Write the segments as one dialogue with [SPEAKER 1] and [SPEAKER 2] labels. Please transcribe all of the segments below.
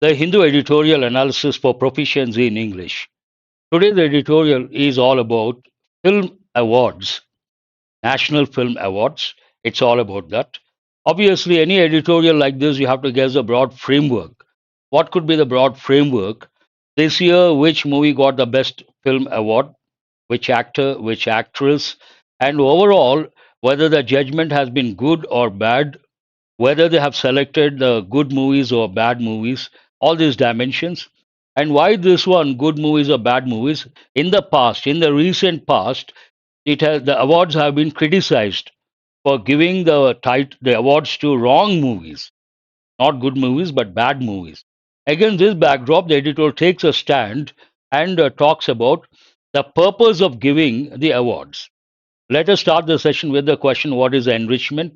[SPEAKER 1] the Hindu Editorial Analysis for Proficiency in English. Today's editorial is all about film awards, National Film Awards. It's all about that. Obviously, any editorial like this, you have to guess a broad framework. What could be the broad framework? This year, which movie got the best film award? Which actor, which actress? And overall, whether the judgment has been good or bad, whether they have selected the good movies or bad movies, all these dimensions. And why this one, good movies or bad movies? In the past, in the recent past, the awards have been criticized for giving the awards to wrong movies, not good movies but bad movies. Against this backdrop, the editor takes a stand and talks about the purpose of giving the awards. Let us start the session with the question: what is enrichment?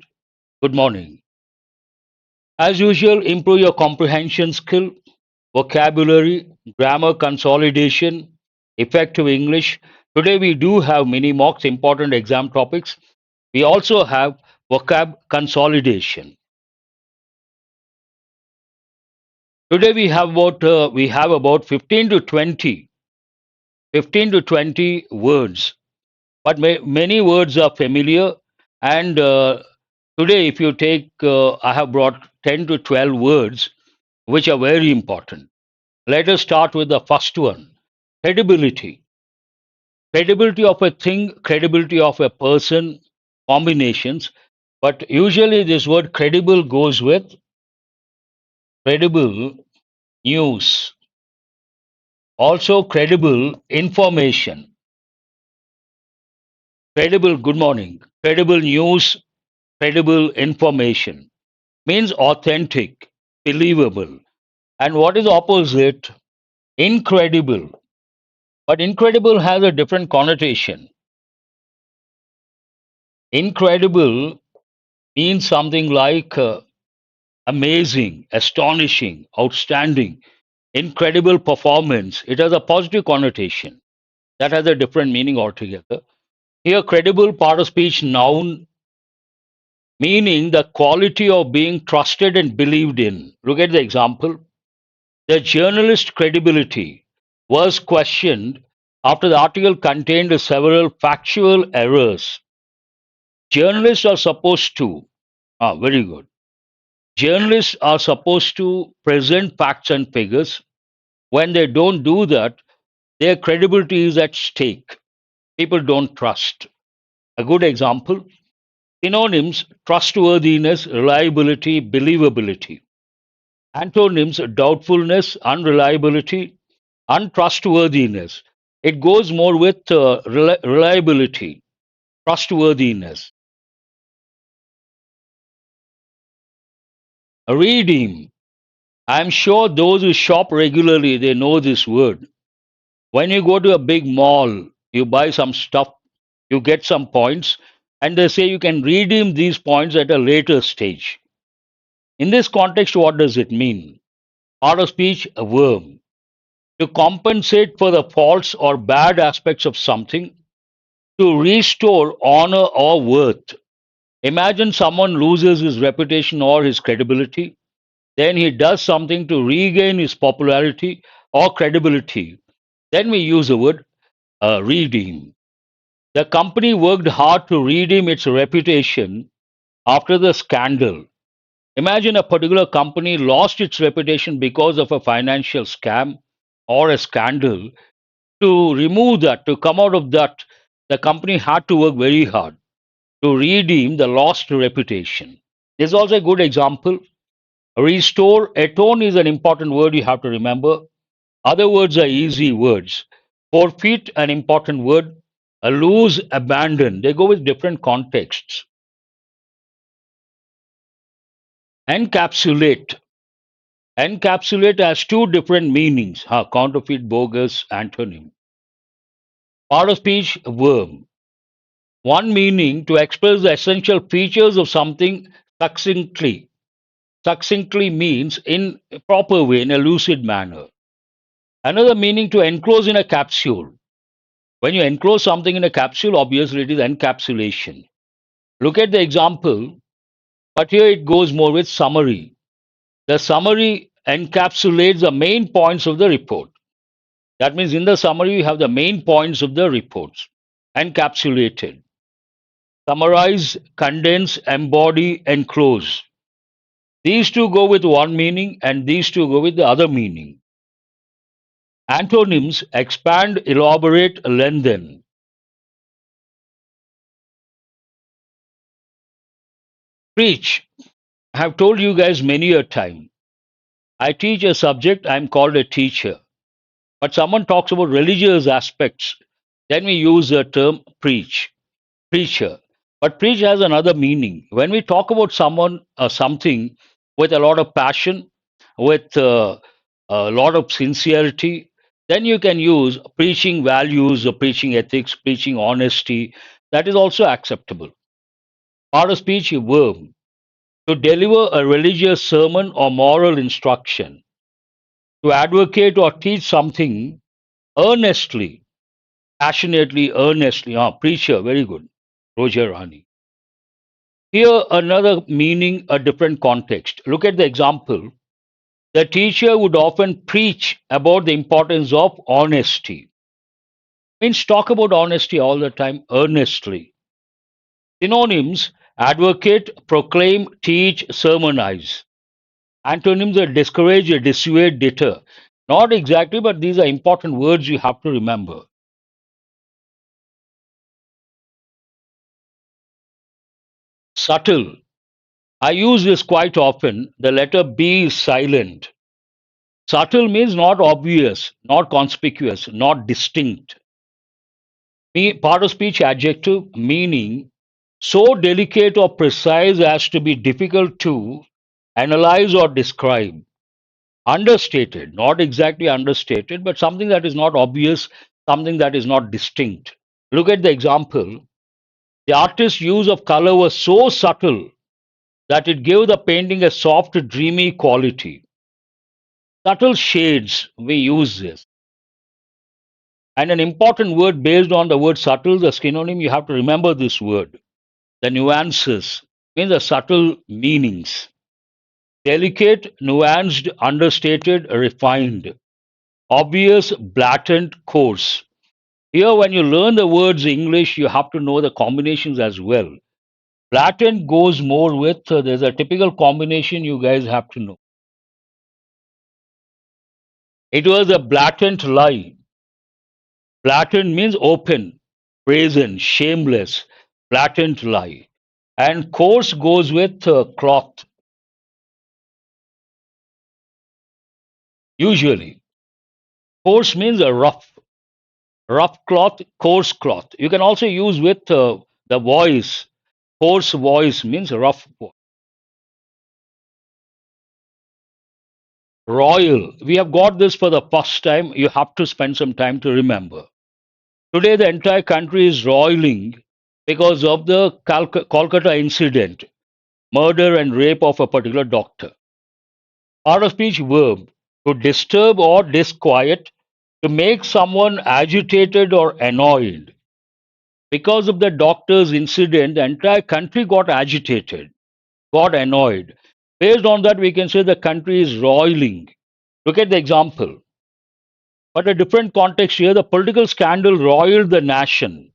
[SPEAKER 1] Good morning. As usual, improve your comprehension skill, vocabulary, grammar consolidation, effective English. Today we do have mini mocks, important exam topics. We also have vocab consolidation. Today we have about 15 to 20 words, but many words are familiar. And today, if you take, I have brought 10 to 12 words which are very important. Let us start with the first one: credibility. Credibility of a thing, credibility of a person, combinations. But usually, this word credible goes with credible news, also credible information. Credible, good morning. Credible news, credible information means authentic, believable. And what is opposite? Incredible. But incredible has a different connotation. Incredible means something like amazing, astonishing, outstanding, incredible performance. It has a positive connotation. That has a different meaning altogether. Here, credible, part of speech noun, meaning the quality of being trusted and believed in. Look at the example. The journalist's credibility was questioned after the article contained several factual errors. Journalists are supposed to, very good. Journalists are supposed to present facts and figures. When they don't do that, their credibility is at stake. People don't trust. A good example: synonyms: trustworthiness, reliability, believability. Antonyms: doubtfulness, unreliability, untrustworthiness. It goes more with reliability, trustworthiness. Redeem. I'm sure those who shop regularly, they know this word. When you go to a big mall, you buy some stuff, you get some points, and they say you can redeem these points at a later stage. In this context, what does it mean? Part of speech, a verb. To compensate for the faults or bad aspects of something, to restore honor or worth. Imagine someone loses his reputation or his credibility, then he does something to regain his popularity or credibility. Then we use the word redeem. The company worked hard to redeem its reputation after the scandal. Imagine a particular company lost its reputation because of a financial scam or a scandal. To remove that, to come out of that, the company had to work very hard to redeem the lost reputation. This is also a good example. Restore, atone is an important word you have to remember. Other words are easy words. Forfeit, an important word. Lose, abandon. They go with different contexts. Encapsulate. Encapsulate has two different meanings: counterfeit, bogus, antonym. Part of speech, verb. One meaning: to express the essential features of something succinctly. Succinctly means in a proper way, in a lucid manner. Another meaning: to enclose in a capsule. When you enclose something in a capsule, obviously it is encapsulation. Look at the example, but here it goes more with summary. The summary encapsulates the main points of the report. That means in the summary, you have the main points of the reports encapsulated. Summarize, condense, embody, enclose. These two go with one meaning and these two go with the other meaning. Antonyms: expand, elaborate, lengthen. Preach. I have told you guys many a time. I teach a subject, I'm called a teacher. But someone talks about religious aspects, then we use the term preach, preacher. But preach has another meaning. When we talk about someone or something with a lot of passion, with a lot of sincerity, then you can use preaching values or preaching ethics, preaching honesty. That is also acceptable. Part of speech, a verb. To deliver a religious sermon or moral instruction. To advocate or teach something earnestly, passionately, earnestly. Ah, preacher, very good. Roger Rani. Here, another meaning, a different context. Look at the example. The teacher would often preach about the importance of honesty. Means talk about honesty all the time, earnestly. Synonyms: advocate, proclaim, teach, sermonize. Antonyms are discourage, dissuade, deter. Not exactly, but these are important words you have to remember. Subtle. I use this quite often. The letter B is silent. Subtle means not obvious, not conspicuous, not distinct. Part of speech adjective, meaning so delicate or precise as to be difficult to analyze or describe. Understated, not exactly understated, but something that is not obvious, something that is not distinct. Look at the example. The artist's use of color was so subtle that it gave the painting a soft, dreamy quality. Subtle shades, we use this. And an important word based on the word subtle, the synonym, you have to remember this word. The nuances means the subtle meanings. Delicate, nuanced, understated, refined. Obvious, blatant, coarse. Here, when you learn the words English, you have to know the combinations as well. Blatant goes more with, there's a typical combination you guys have to know. It was a blatant lie. Blatant means open, brazen, shameless, blatant lie. And coarse goes with cloth, usually. Coarse means a rough cloth, coarse cloth. You can also use with the voice. Coarse voice means rough voice. Roil. We have got this for the first time. You have to spend some time to remember. Today, the entire country is roiling because of the Kolkata incident, murder and rape of a particular doctor. Part of speech verb, to disturb or disquiet, to make someone agitated or annoyed. Because of the doctor's incident, the entire country got agitated, got annoyed. Based on that, we can say the country is roiling. Look at the example. But a different context here, the political scandal roiled the nation.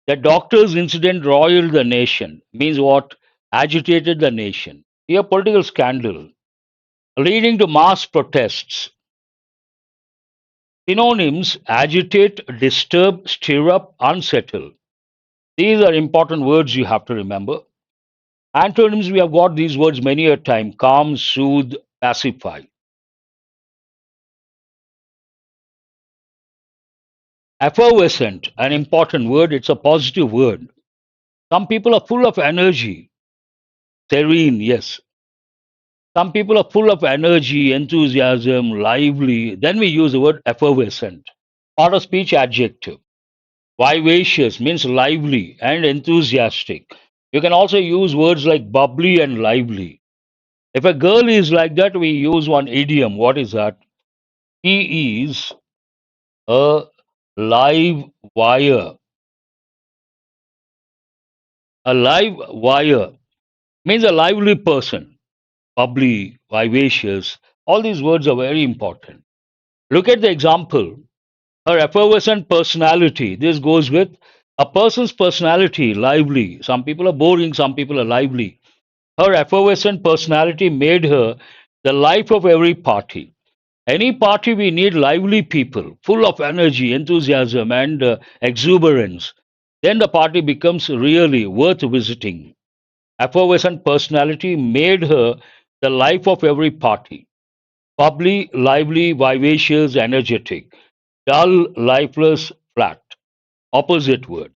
[SPEAKER 1] The doctor's incident roiled the nation. Means what? Agitated the nation. Here, political scandal leading to mass protests. Synonyms: agitate, disturb, stir up, unsettle. These are important words you have to remember. Antonyms, we have got these words many a time: calm, soothe, pacify. Effervescent, an important word, it's a positive word. Some people are full of energy. Serene, yes. Some people are full of energy, enthusiasm, lively. Then we use the word effervescent. Part of speech adjective. Vivacious means lively and enthusiastic. You can also use words like bubbly and lively. If a girl is like that, we use one idiom. What is that? He is a live wire. A live wire means a lively person. bubbly, vivacious. All these words are very important. Look at the example. Her effervescent personality. This goes with a person's personality, lively. Some people are boring, some people are lively. Her effervescent personality made her the life of every party. Any party, we need lively people, full of energy, enthusiasm, and exuberance. Then the party becomes really worth visiting. Effervescent personality made her the life of every party. Bubbly, lively, vivacious, energetic. Dull, lifeless, flat. Opposite word.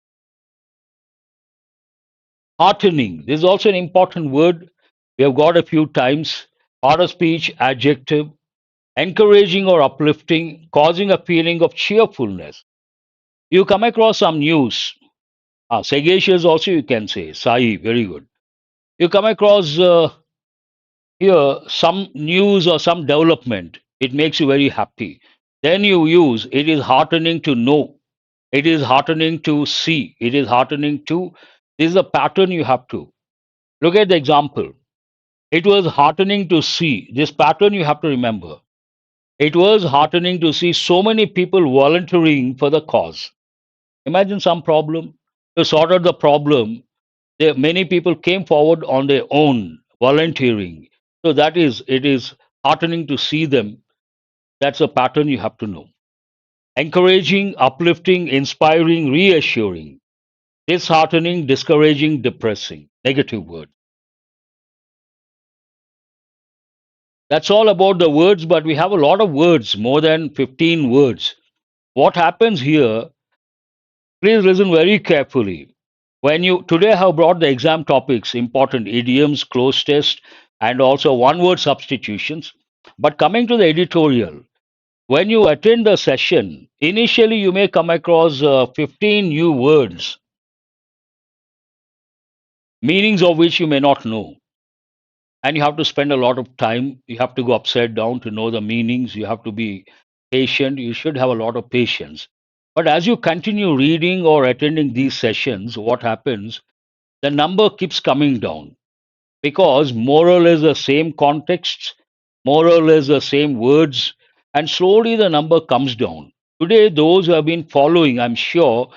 [SPEAKER 1] Heartening. This is also an important word. We have got a few times. Part of speech, adjective. Encouraging or uplifting, causing a feeling of cheerfulness. You come across some news. Sagacious also you can say. Sai, very good. You come across here some news or some development. It makes you very happy. Then you use it is heartening to know. It is heartening to see. It is heartening to. This is a pattern you have to. Look at the example. It was heartening to see. This pattern you have to remember. It was heartening to see so many people volunteering for the cause. Imagine some problem. To sort out the problem, many people came forward on their own, volunteering. So it is heartening to see them. That's a pattern you have to know. Encouraging, uplifting, inspiring, reassuring. Disheartening, discouraging, depressing. Negative word. That's all about the words, but we have a lot of words, more than 15 words. What happens here, please listen very carefully. When you today I have brought the exam topics, important idioms, cloze test, and also one word substitutions. But coming to the editorial, when you attend the session, initially you may come across 15 new words, meanings of which you may not know. And you have to spend a lot of time. You have to go upside down to know the meanings. You have to be patient. You should have a lot of patience. But as you continue reading or attending these sessions, what happens? The number keeps coming down because more or less the same contexts, more or less the same words, and slowly the number comes down. Today, those who have been following, I'm sure,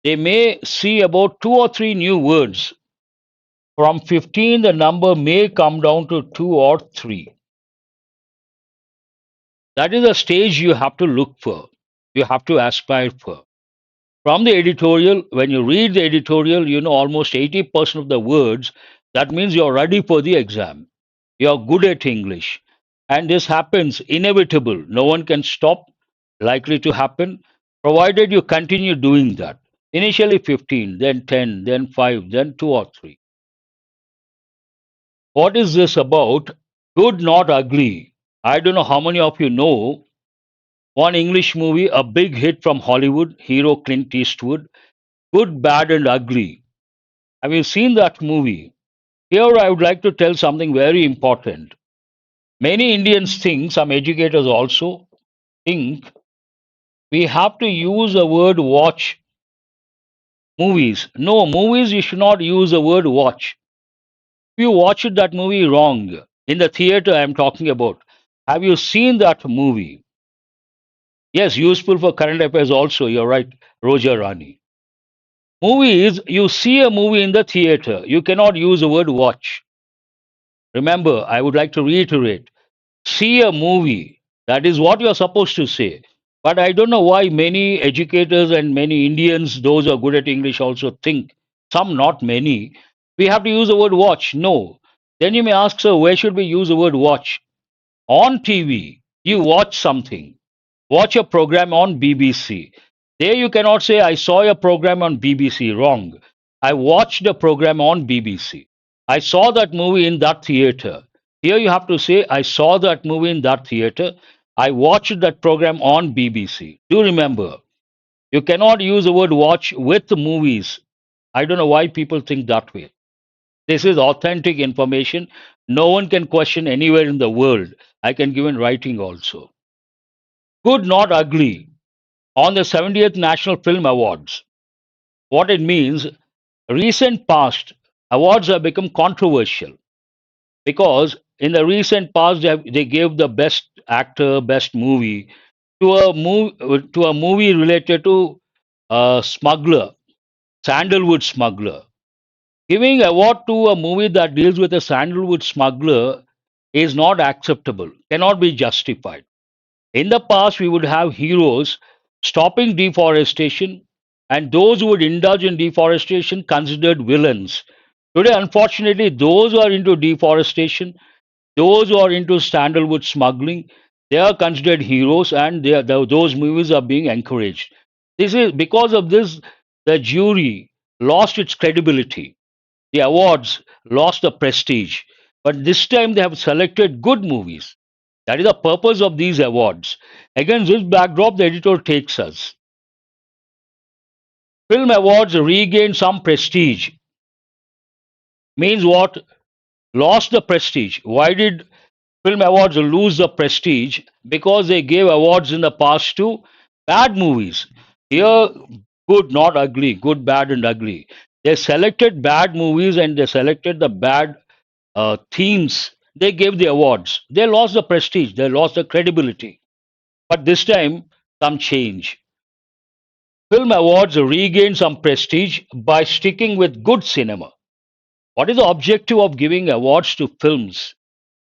[SPEAKER 1] they may see about two or three new words. From 15, the number may come down to two or three. That is a stage you have to look for, you have to aspire for. From the editorial, when you read the editorial, you know almost 80% of the words. That means you're ready for the exam. You're good at English. And this happens inevitable. No one can stop, likely to happen, provided you continue doing that. Initially 15, then 10, then 5, then 2 or 3. What is this about? Good, not ugly. I don't know how many of you know one English movie, a big hit from Hollywood, hero Clint Eastwood, Good, Bad, and Ugly. Have you seen that movie? Here I would like to tell something very important. Many Indians think, some educators also think, we have to use the word watch movies. No, movies you should not use the word watch. If you watched that movie wrong, in the theater I am talking about, have you seen that movie? Yes, useful for current affairs also, you're right, Roger Rani. Movies, you see a movie in the theater, you cannot use the word watch. Remember, I would like to reiterate, see a movie. That is what you're supposed to say. But I don't know why many educators and many Indians, those who are good at English, also think, some not many, we have to use the word watch. No. Then you may ask, sir, where should we use the word watch? On TV, you watch something. Watch a program on BBC. There you cannot say, I saw a program on BBC. Wrong. I watched a program on BBC. I saw that movie in that theater. Here you have to say, I saw that movie in that theater. I watched that program on BBC. Do remember, you cannot use the word watch with movies. I don't know why people think that way. This is authentic information. No one can question anywhere in the world. I can give in writing also. Good, not ugly. On the 70th National Film Awards. What it means, recent past awards have become controversial because in the recent past, they gave the best actor, best movie to a movie related to smuggler, sandalwood smuggler. Giving award to a movie that deals with a sandalwood smuggler is not acceptable, cannot be justified. In the past, we would have heroes stopping deforestation, and those who would indulge in deforestation considered villains. Today, unfortunately, those who are into deforestation, those who are into sandalwood smuggling, they are considered heroes, and those movies are being encouraged. This is because of this, the jury lost its credibility. The awards lost the prestige. But this time they have selected good movies. That is the purpose of these awards. Against this backdrop, the editor takes us. Film awards regain some prestige. Means what? Lost the prestige. Why did film awards lose the prestige? Because they gave awards in the past to bad movies. Here, good, not ugly, good, bad, and ugly. They selected bad movies and they selected the bad themes. They gave the awards. They lost the prestige, they lost the credibility. But this time, some change. Film awards regain some prestige by sticking with good cinema. What is the objective of giving awards to films?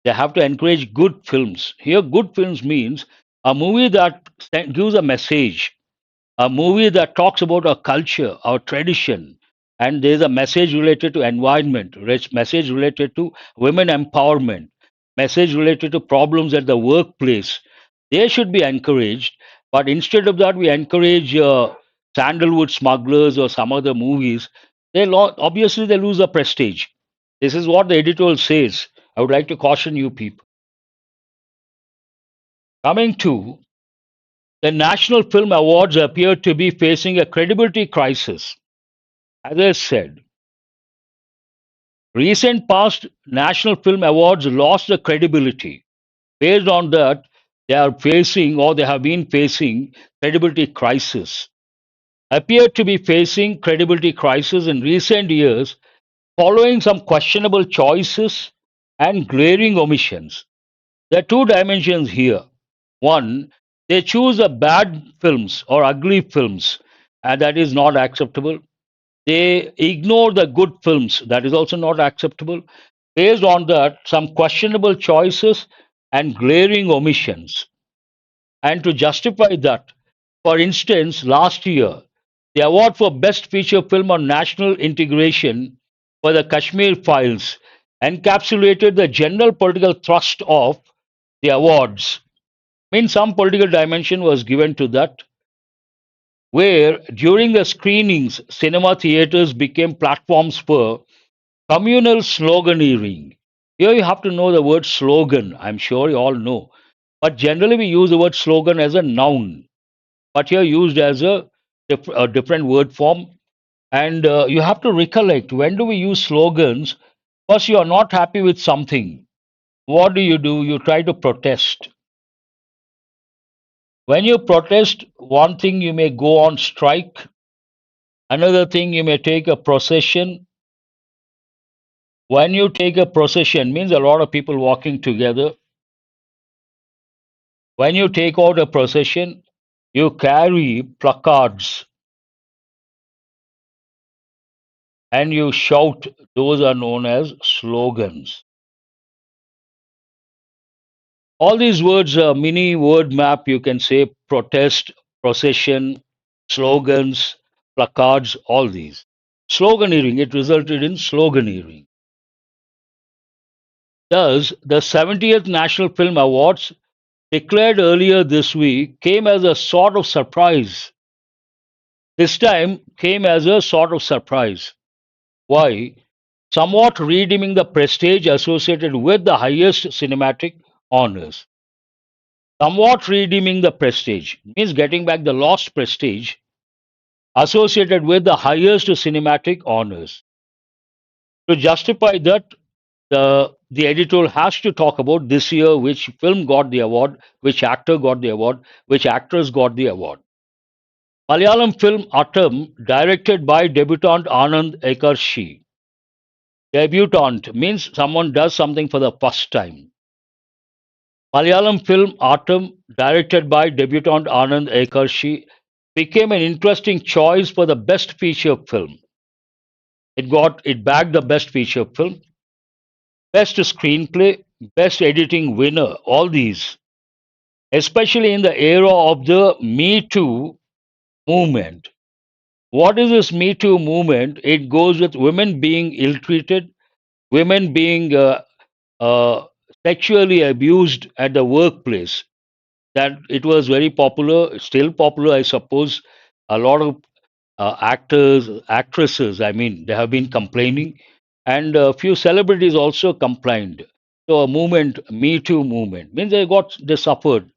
[SPEAKER 1] They have to encourage good films. Here, good films means a movie that gives a message, a movie that talks about our culture, our tradition, and there's a message related to environment, message related to women empowerment, message related to problems at the workplace. They should be encouraged, but instead of that, we encourage sandalwood smugglers or some other movies. Obviously they lose the prestige. This is what the editorial says. I would like to caution you people. Coming to the National Film Awards appear to be facing a credibility crisis. As I said, recent past National Film Awards lost the credibility. Based on that, they are facing or they have been facing credibility crisis. Appear to be facing credibility crisis in recent years following some questionable choices and glaring omissions. There are two dimensions here. One, they choose a bad films or ugly films, and that is not acceptable. They ignore the good films, that is also not acceptable. Based on that, some questionable choices and glaring omissions. And to justify that, for instance, last year, the award for Best Feature Film on National Integration for the Kashmir Files encapsulated the general political thrust of the awards. Means some political dimension was given to that, where during the screenings, cinema theaters became platforms for communal sloganeering. Here you have to know the word slogan. I'm sure you all know. But generally we use the word slogan as a noun. But here used as a different word form. And you have to recollect, when do we use slogans? First, you are not happy with something. What do? You try to protest. When you protest, one thing you may go on strike, another thing you may take a procession. When you take a procession, means a lot of people walking together. When you take out a procession, you carry placards and you shout. Those are known as slogans. All these words are mini word map. You can say protest, procession, slogans, placards, all these. Sloganeering, it resulted in sloganeering. Thus, the 70th National Film Awards, declared earlier this week, came as a sort of surprise. This time came as a sort of surprise. Why? Somewhat redeeming the prestige associated with the highest cinematic honors. Somewhat redeeming the prestige means getting back the lost prestige associated with the highest cinematic honors. To justify that, the editor has to talk about this year which film got the award, which actor got the award, which actress got the award. Malayalam film Attam, directed by debutant Anand Ekarshi. Debutante means someone does something for the first time. Malayalam film Autumn, directed by debutant Anand Ekarshi, became an interesting choice for the best feature film. It bagged the best feature film, best screenplay, best editing winner, all these, especially in the era of the Me Too movement. What is this Me Too movement? It goes with women being ill treated, women being uh, sexually abused at the workplace. That it was very popular, still popular, I suppose. A lot of actors, actresses, I mean, they have been complaining, and a few celebrities also complained. So a movement, Me Too movement, means they suffered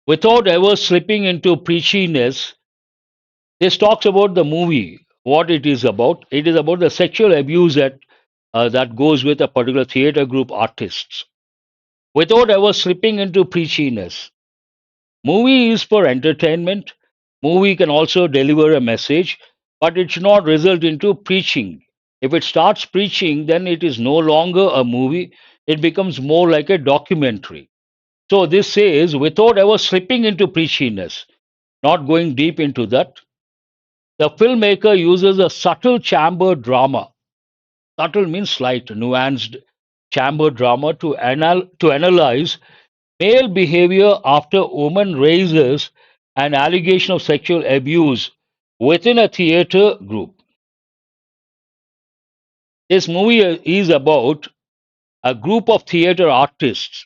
[SPEAKER 1] without ever slipping into preachiness. This talks about the movie, what it is about. It is about the sexual abuse that goes with a particular theater group artists, without ever slipping into preachiness. Movie is for entertainment. Movie can also deliver a message, but it should not result into preaching. If it starts preaching, then it is no longer a movie. It becomes more like a documentary. So this says, without ever slipping into preachiness, not going deep into that, the filmmaker uses a subtle chamber drama. Subtle means slight, nuanced chamber drama to analyze male behavior after woman raises an allegation of sexual abuse within a theater group. This movie is about a group of theater artists,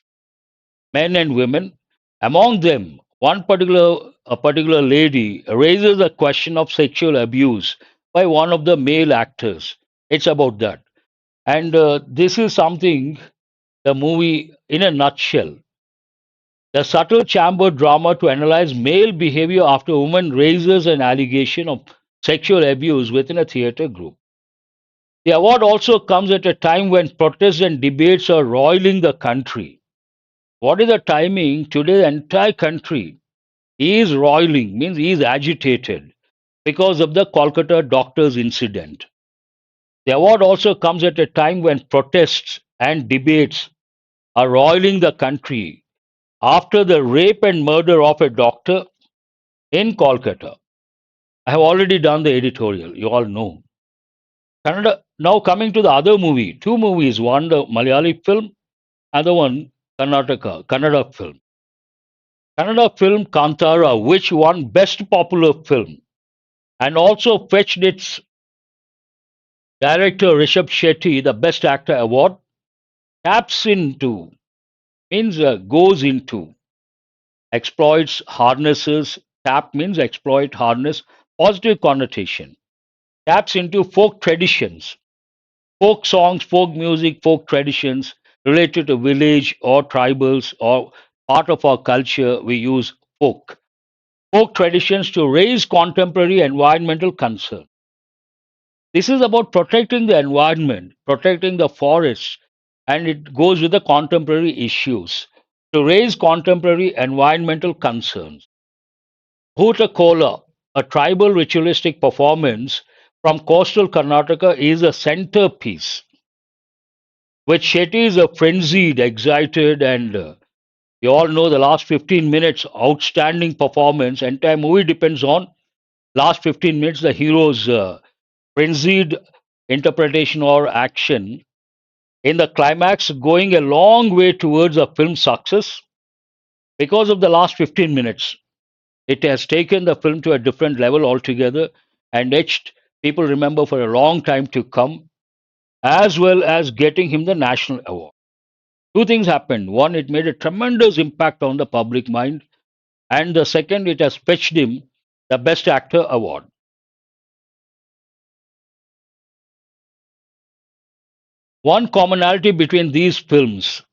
[SPEAKER 1] men and women. Among them, a particular lady raises a question of sexual abuse by one of the male actors. It's about that. And this is something, the movie in a nutshell. The subtle chamber drama to analyze male behavior after a woman raises an allegation of sexual abuse within a theater group. The award also comes at a time when protests and debates are roiling the country. What is the timing? Today, the entire country is roiling, means he is agitated because of the Kolkata doctors incident. The award also comes at a time when protests and debates are roiling the country after the rape and murder of a doctor in Kolkata. I have already done the editorial, you all know. Kannada, now coming to the other movie, two movies, one the Malayali film, other one Kannada film. Kannada film Kantara, which won Best Popular Film and also fetched its director Rishabh Shetty the Best Actor award, taps into, means goes into, exploits, harnesses, tap means exploit, harness, positive connotation, taps into folk traditions, folk songs, folk music, folk traditions related to village or tribals or part of our culture. We use folk traditions to raise contemporary environmental concern. This is about protecting the environment, protecting the forests, and it goes with the contemporary issues to raise contemporary environmental concerns. Bhuta Kola, a tribal ritualistic performance from coastal Karnataka, is a centerpiece, which Shetty is a frenzied, excited, and you all know the last 15 minutes, outstanding performance. Entire movie depends on last 15 minutes, the hero's frenzied interpretation or action. In the climax, going a long way towards a film success because of the last 15 minutes. It has taken the film to a different level altogether and etched people remember for a long time to come, as well as getting him the national award. Two things happened. One, it made a tremendous impact on the public mind, and the second, it has fetched him the Best Actor award. One commonality between these films,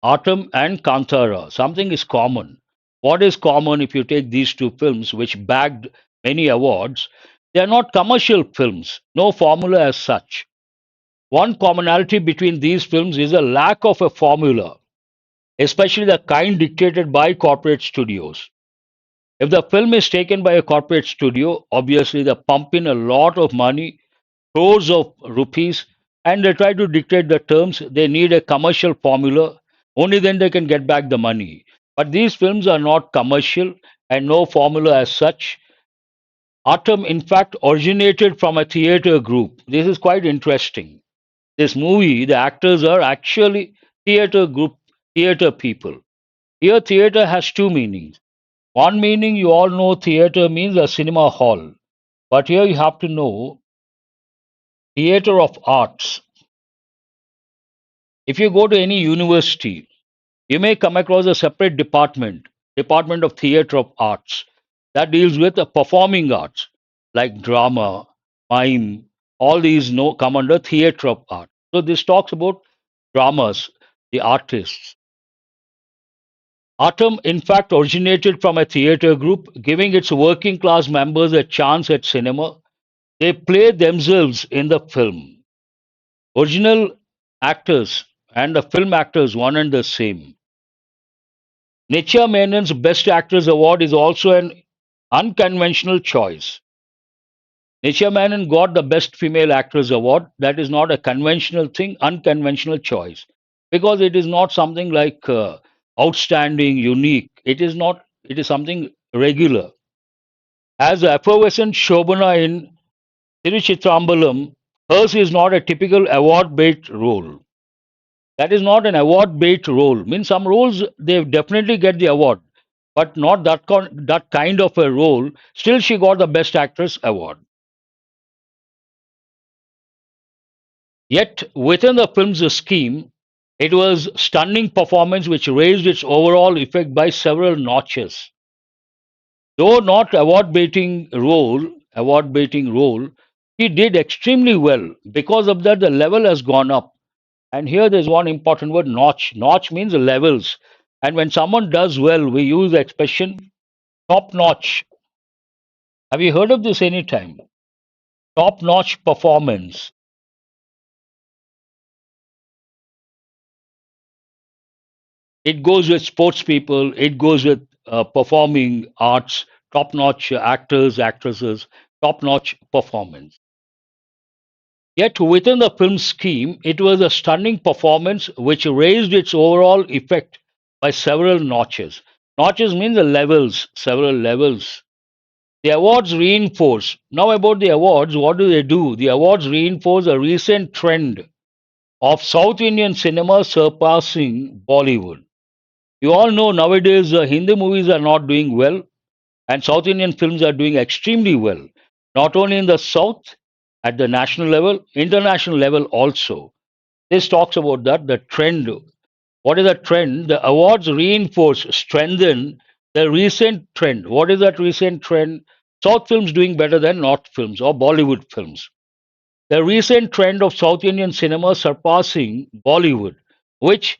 [SPEAKER 1] Autumn and Kantara, something is common. What is common if you take these two films, which bagged many awards? They are not commercial films, no formula as such. One commonality between these films is a lack of a formula, especially the kind dictated by corporate studios. If the film is taken by a corporate studio, obviously they pump in a lot of money, crores of rupees, and they try to dictate the terms. They need a commercial formula. Only then they can get back the money. But these films are not commercial and no formula as such. Autumn, in fact, originated from a theater group. This is quite interesting. This movie, the actors are actually theater group, theater people. Here, theater has two meanings. One meaning, you all know theater means a cinema hall. But here you have to know theater of arts. If you go to any university, you may come across a separate department, Department of Theater of Arts, that deals with the performing arts like drama, mime, all these come under theater of art. So this talks about dramas, the artists. Autumn, in fact, originated from a theater group, giving its working class members a chance at cinema. They play themselves in the film. Original actors and the film actors one and the same. Nicha Menon's Best Actress Award is also an unconventional choice. Nicha Menon got the Best Female Actress Award. That is not a conventional thing, unconventional choice. Because it is not something like outstanding, unique. It is not, it is something regular. As the effervescent Shobana in Tiruchitrambalam, hers is not a typical award bait role. That is not an award bait role. Means some roles they definitely get the award, but not that kind of a role. Still, she got the Best Actress award. Yet within the film's scheme, it was stunning performance which raised its overall effect by several notches. Though not award baiting role, he did extremely well. Because of that, the level has gone up. And here there's one important word, notch. Notch means levels. And when someone does well, we use the expression top notch. Have you heard of this anytime? Top notch performance. It goes with sports people, it goes with performing arts, top notch actors, actresses, top notch performance. Yet within the film scheme, it was a stunning performance which raised its overall effect by several notches. Notches means the levels, several levels. The awards reinforce. Now, about the awards, what do they do? The awards reinforce a recent trend of South Indian cinema surpassing Bollywood. You all know nowadays Hindi movies are not doing well, and South Indian films are doing extremely well, not only in the South, at the national level, international level also. This talks about that, the trend. What is the trend? The awards reinforce, strengthen the recent trend. What is that recent trend? South films doing better than North films or Bollywood films. The recent trend of South Indian cinema surpassing Bollywood, which,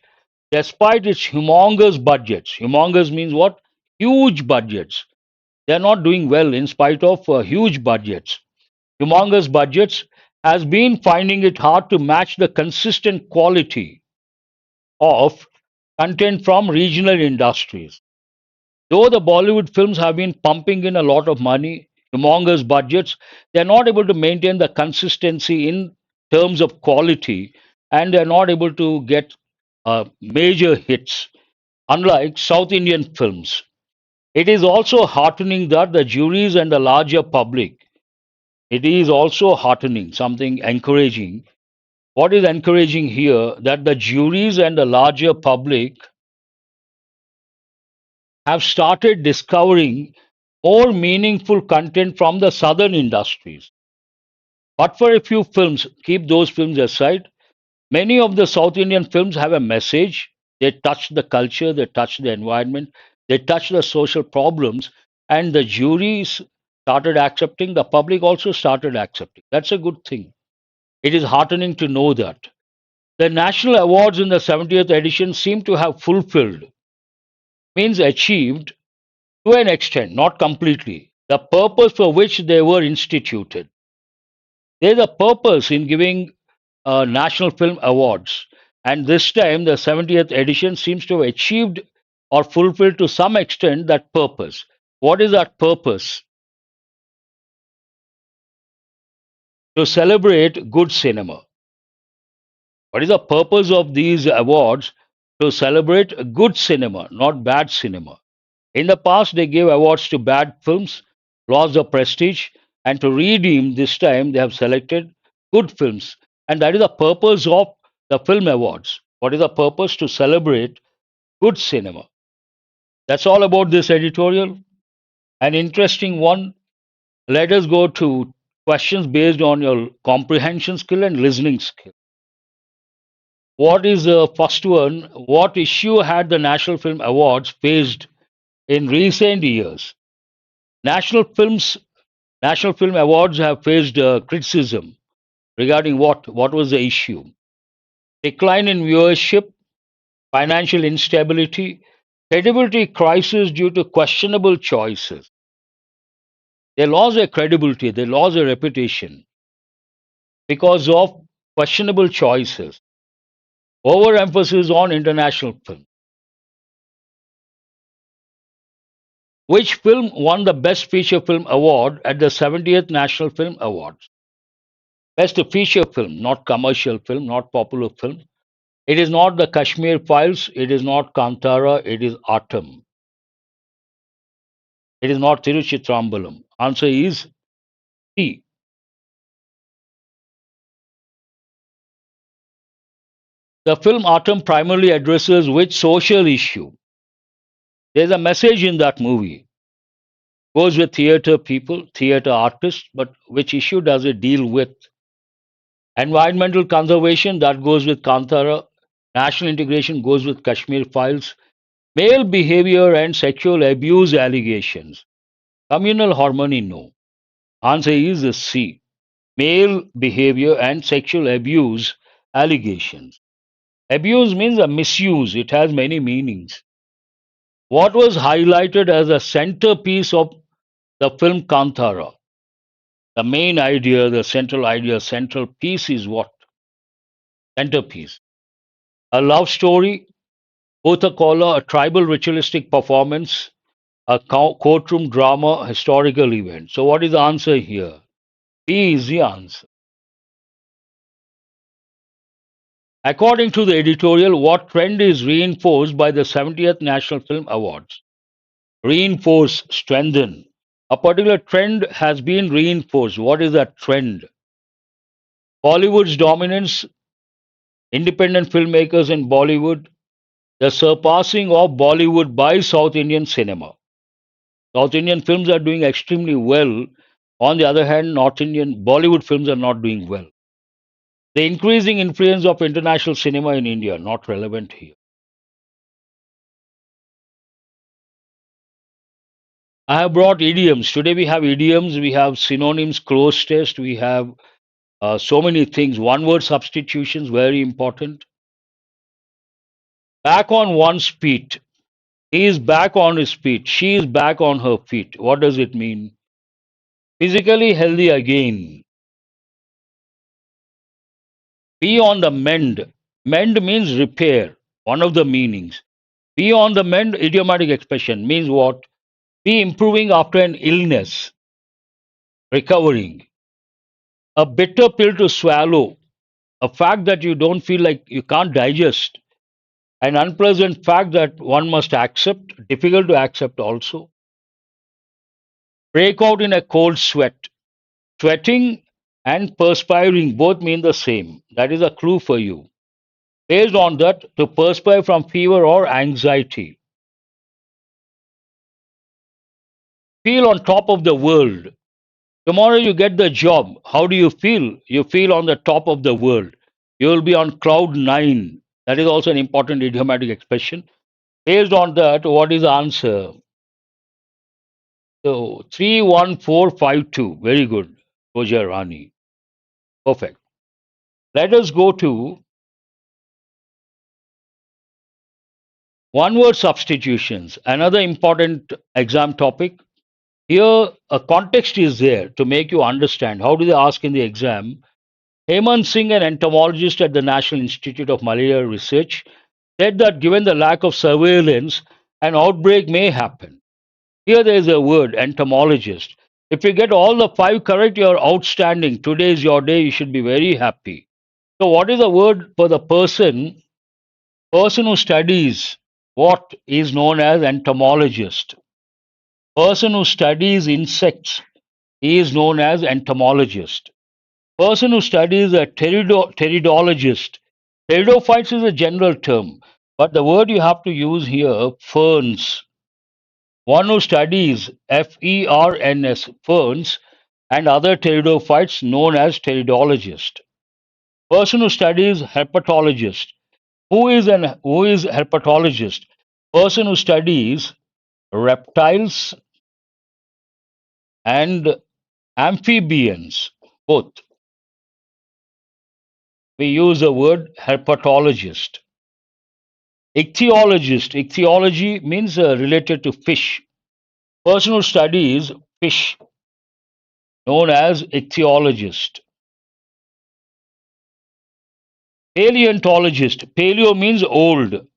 [SPEAKER 1] despite its humongous means what? Huge budgets. They are not doing well in spite of huge budgets. Humongous budgets has been finding it hard to match the consistent quality of content from regional industries. Though the Bollywood films have been pumping in a lot of money, humongous budgets, they're not able to maintain the consistency in terms of quality, and they're not able to get major hits, unlike South Indian films. It is also heartening that the juries and the larger public, it is also heartening, something encouraging. What is encouraging here? That the juries and the larger public have started discovering more meaningful content from the southern industries. But for a few films, keep those films aside, many of the South Indian films have a message. They touch the culture, they touch the environment, they touch the social problems, and the juries started accepting, the public also started accepting. That's a good thing. It is heartening to know that. The national awards in the 70th edition seem to have fulfilled, means achieved to an extent, not completely, the purpose for which they were instituted. There's a purpose in giving national film awards, and this time the 70th edition seems to have achieved or fulfilled to some extent that purpose. What is that purpose? To celebrate good cinema. What is the purpose of these awards? To celebrate good cinema, not bad cinema. In the past, they gave awards to bad films, lost the prestige, and to redeem this time, they have selected good films. And that is the purpose of the film awards. What is the purpose? To celebrate good cinema. That's all about this editorial. An interesting one. Let us go to questions based on your comprehension skill and listening skill. What is the first one? What issue had the National Film Awards faced in recent years? National films, National Film Awards have faced criticism regarding what? What was the issue? Decline in viewership, financial instability, credibility crisis due to questionable choices. They lost their credibility, they lost their reputation because of questionable choices. Overemphasis on international film. Which film won the Best Feature Film Award at the 70th National Film Awards? Best feature film, not commercial film, not popular film. It is not the Kashmir Files, it is not Kantara, it is Atom. It is not Tiruchitrambalam. Answer is C. The film Atom primarily addresses which social issue? There's a message in that movie. Goes with theater people, theater artists, but which issue does it deal with? Environmental conservation, that goes with Kantara. National integration goes with Kashmir Files. Male behavior and sexual abuse allegations. Communal harmony, no. Answer is C. Male behavior and sexual abuse allegations. Abuse means a misuse, it has many meanings. What was highlighted as a centerpiece of the film Kantara? The main idea, the central idea, central piece is what? Centerpiece. A love story, Bhutakola, a tribal ritualistic performance, a courtroom drama, historical event. So, what is the answer here? B is the answer. According to the editorial, what trend is reinforced by the 70th National Film Awards? Reinforce, strengthen. A particular trend has been reinforced. What is that trend? Bollywood's dominance, independent filmmakers in Bollywood, the surpassing of Bollywood by South Indian cinema. South Indian films are doing extremely well. On the other hand, North Indian Bollywood films are not doing well. The increasing influence of international cinema in India, not relevant here. I have brought idioms. Today we have idioms, we have synonyms, cloze test, we have so many things. One word substitutions, very important. Back on one's feet. He is back on his feet. She is back on her feet. What does it mean? Physically healthy again. Be on the mend. Mend means repair. One of the meanings. Be on the mend, idiomatic expression, means what? Be improving after an illness, recovering. A bitter pill to swallow, a fact that you don't feel like you can't digest, an unpleasant fact that one must accept, difficult to accept also. Break out in a cold sweat. Sweating and perspiring both mean the same. That is a clue for you. Based on that, to perspire from fever or anxiety. Feel on top of the world. Tomorrow you get the job. How do you feel? You feel on the top of the world. You will be on cloud nine. That is also an important idiomatic expression. Based on that, what is the answer? So 31452. Very good. Roja Rani. Perfect. Let us go to one word substitutions. Another important exam topic. Here, a context is there to make you understand. How do they ask in the exam? Hemant Singh, an entomologist at the National Institute of Malaria Research, said that given the lack of surveillance, an outbreak may happen. Here there is a word, entomologist. If you get all the five correct, you're outstanding. Today is your day. You should be very happy. So, what is the word for the person? Person who studies what is known as entomologist. Person who studies insects is known as entomologist. Person who studies a pteridologist. Pteridophytes is a general term, but the word you have to use here, ferns. One who studies ferns, ferns, and other pteridophytes known as pteridologist. Person who studies herpetologist. Who is herpetologist? Person who studies reptiles and amphibians, both. We use the word herpetologist. Ichthyologist. Ichthyology means related to fish. Person who studies fish, known as ichthyologist. Paleontologist. Paleo means old.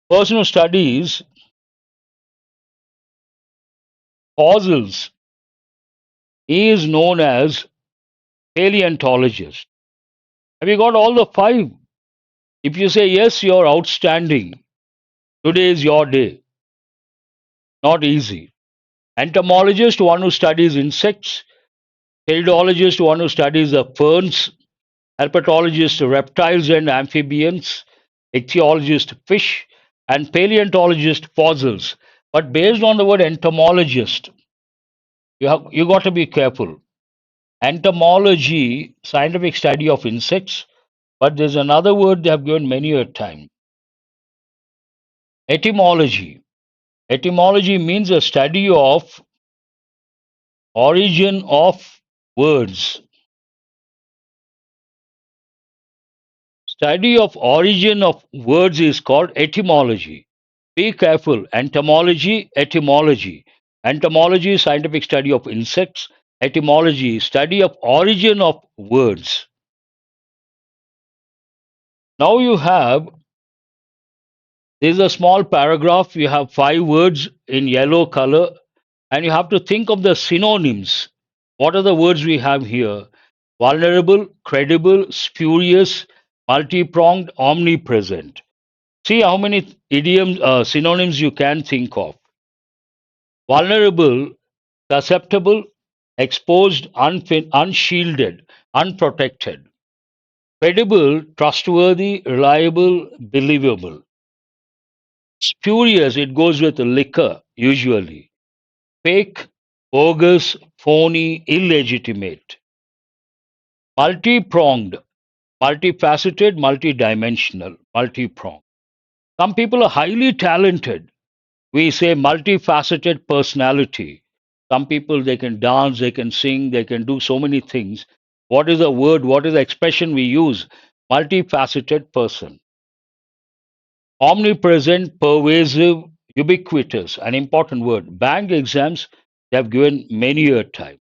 [SPEAKER 1] Person who studies fossils is known as paleontologist. Have you got all the five? If you say yes, you're outstanding. Today is your day. Not easy. Entomologist, one who studies insects. Pteridologist, one who studies the ferns. Herpetologist, reptiles and amphibians. Ichthyologist, fish. And paleontologist, fossils. But based on the word entomologist, you got to be careful. Entomology, scientific study of insects, but there's another word they have given many a time. Etymology. Etymology means a study of origin of words. Study of origin of words is called etymology. Be careful. Entomology, etymology. Entomology is scientific study of insects. Etymology, study of origin of words. Now you have, this is a small paragraph. You have 5 words in yellow color, and you have to think of the synonyms. What are the words we have here? Vulnerable, credible, spurious, multi-pronged, omnipresent. See how many idioms, synonyms you can think of. Vulnerable, susceptible, exposed, unshielded, unprotected. Credible, trustworthy, reliable, believable. Spurious, it goes with liquor, usually. Fake, bogus, phony, illegitimate. Multi-pronged, multifaceted, multidimensional, multi-pronged. Some people are highly talented. We say multifaceted personality. Some people, they can dance, they can sing, they can do so many things. What is the word? What is the expression we use? Multifaceted person. Omnipresent, pervasive, ubiquitous, an important word. Bank exams, they have given many a time.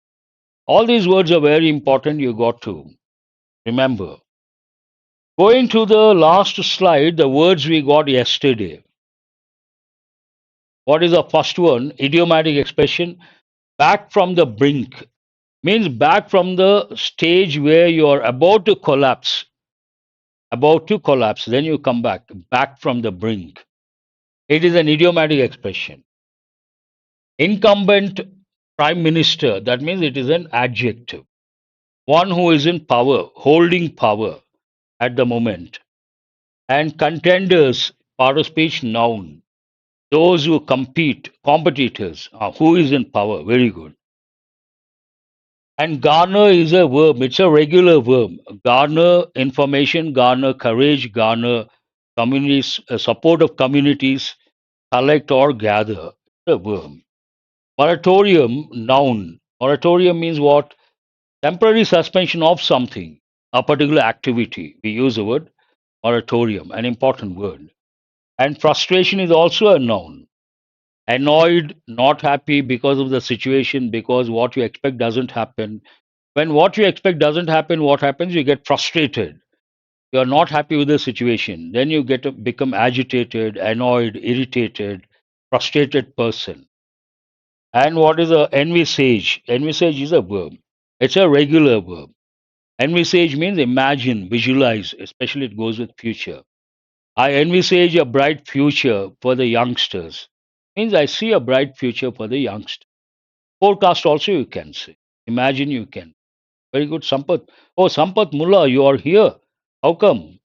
[SPEAKER 1] All these words are very important. You got to remember. Going to the last slide, the words we got yesterday. What is the first one? Idiomatic expression. Back from the brink means back from the stage where you are about to collapse. About to collapse, then you come back from the brink. It is an idiomatic expression. Incumbent prime minister, that means it is an adjective. One who is in power, holding power at the moment. And contenders, part of speech, noun. Those who compete, competitors, who is in power, very good. And garner is a verb, it's a regular verb. Garner information, garner courage, garner communities, support of communities, collect or gather. It's a verb. Moratorium, noun. Moratorium means what? Temporary suspension of something, a particular activity. We use the word moratorium, an important word. And frustration is also a noun. Annoyed, not happy because of the situation, because what you expect doesn't happen. When what you expect doesn't happen, what happens? You get frustrated. You are not happy with the situation. Then you get to become agitated, annoyed, irritated, frustrated person. And what is a envisage? Envisage is a verb. It's a regular verb. Envisage means imagine, visualize, especially it goes with future. I envisage a bright future for the youngsters. Means I see a bright future for the youngsters. Forecast also you can say. Imagine you can. Very good, Sampath. Oh, Sampath Mullah, you are here. How come?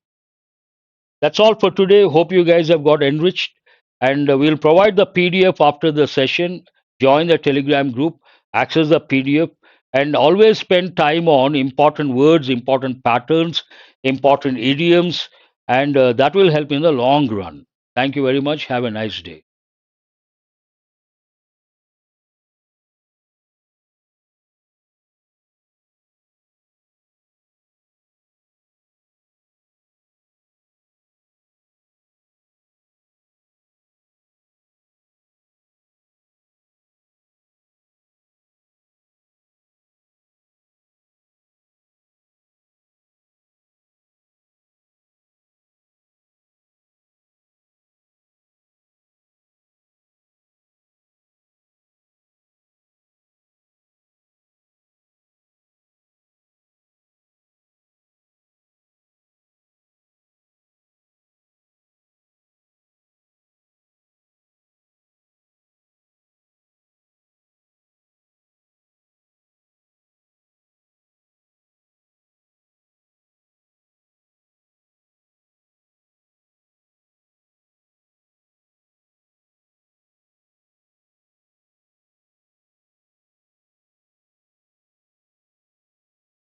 [SPEAKER 1] That's all for today. Hope you guys have got enriched. And we'll provide the PDF after the session. Join the Telegram group, access the PDF, and always spend time on important words, important patterns, important idioms, and that will help in the long run. Thank you very much. Have a nice day.